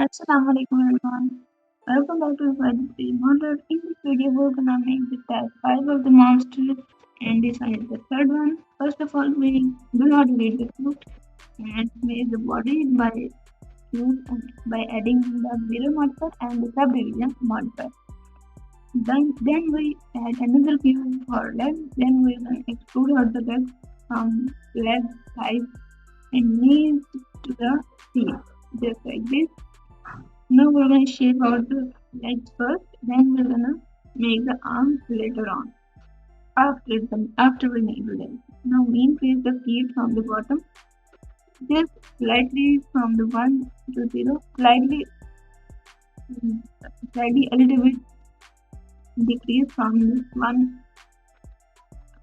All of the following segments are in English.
Assalamualaikum everyone. Welcome back to the Model. In this video, we're gonna make the type 5 of the monster, and this one is the third one. First of all, we do not read the fruit and make the body by by adding the mirror modifier and the subdivision modifier. Then we add another cube for leg. Then we're gonna extrude out the leg from leg, thighs, and knees to the feet, just like this. Now we're going to shape out the legs first, then we're going to make the arms later on, after we make the legs. Now we increase the feet from the bottom, just slightly from the 1 to 0, slightly a little bit decrease from this one,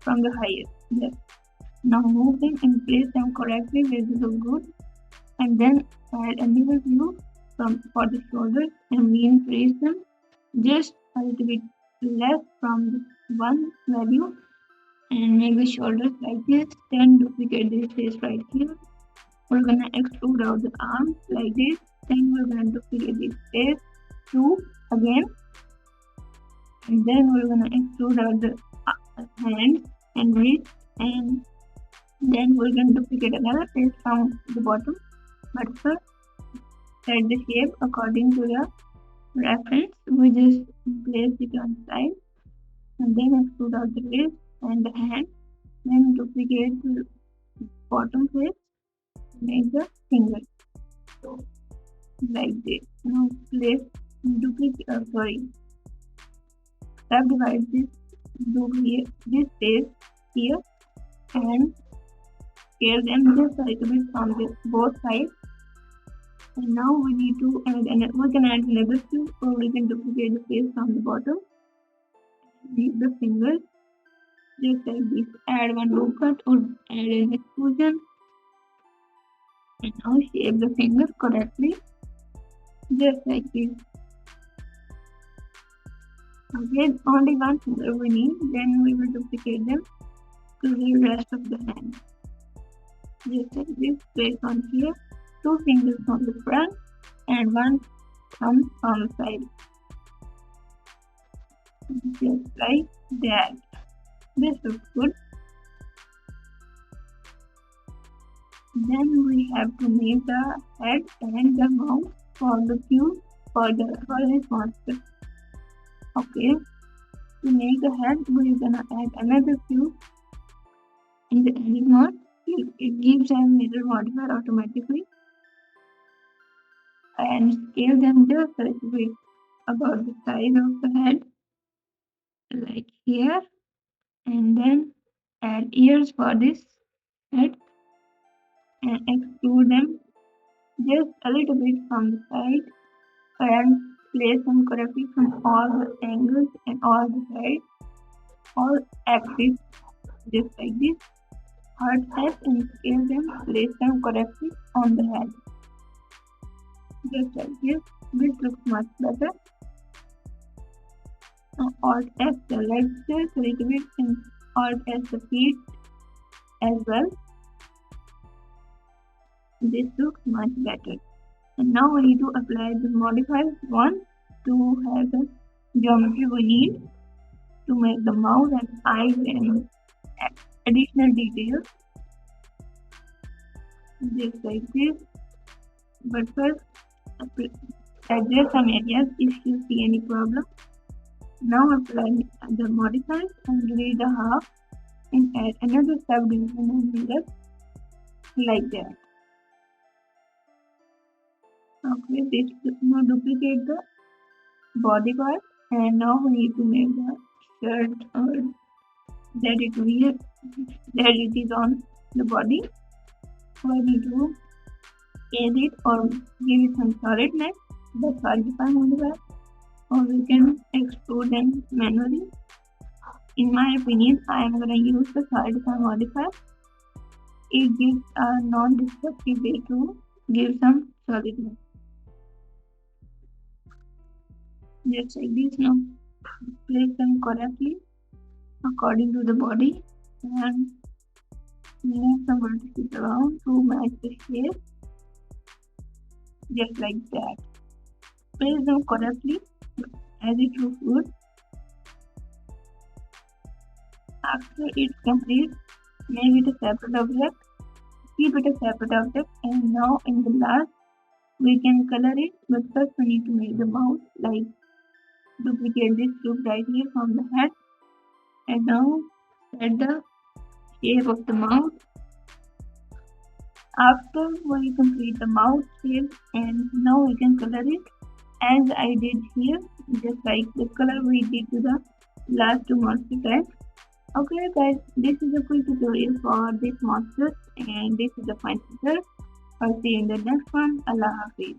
from the highest. Yes. Now move them and place them correctly where they look good, and then add another view for the shoulders, and we increase them just a little bit less from this one value and make the shoulders like this. Then duplicate this face right here. We're gonna extrude out the arms like this. Then we're gonna duplicate this face too again, and then we're gonna extrude out the hands and wrist, and then we're gonna duplicate another face from the bottom. But first, set the shape according to the reference. We just place it on side, and then extrude out the wrist and the hand. Then duplicate the bottom face to make the finger. So like this. Now place subdivide this face here and scale them just a little bit from both sides. And now we need to add we can add another cube, or we can duplicate the face from the bottom. Leave the fingers just like this. Add one loop cut or add an extrusion, and now shape the fingers correctly, just like this. Okay, only one finger we need. Then we will duplicate them to the rest of the hand. Just like this. Place on here. 2 fingers on the front and 1 thumb on the side, just like that. This looks good. Then we have to make the head and the mouth for the cube for this monster. Okay, to make the head, we're gonna add another cube in the edit mode. It gives a mirror modifier automatically, and scale them just a little bit about the size of the head, like here, and then add ears for this head and extrude them just a little bit from the side, and place them correctly from all the angles and all the sides, all axes, just like this. Hard head and scale them, place them correctly on the head. Just like this. This looks much better. Now Alt S the legs just a little bit, and Alt S the feet as well. This looks much better. And now we need to apply the modifiers. 1 to have the geometry we need to make the mouth and eyes and additional details, just like this. But first, address some areas if you see any problem. Now apply the modifiers and delete the half and add another subdivision and mirror like that. Okay, now duplicate the body part, and now we need to make the shirt that it is on the body. So I need to edit or give it some solidness, the solidify modifier, or we can extrude them manually. In my opinion, I am gonna use the solidify modifier. It gives a non-destructive way to give some solidness. Just like this. Now place them correctly according to the body and move some vertices around to match the shape, just like that. Place them correctly as it would. After it's complete, make it a separate object. Keep it a separate object, and now in the last we can color it, but first we need to make the mouth. Like duplicate this loop right here from the head, and now set the shape of the mouth. After we complete the mouth shape, and now we can color it as I did here, just like the color we did to the last two monster packs. Okay guys, this is a quick tutorial for this monster, and this is the final result. I'll see you in the next one. Allah Hafiz.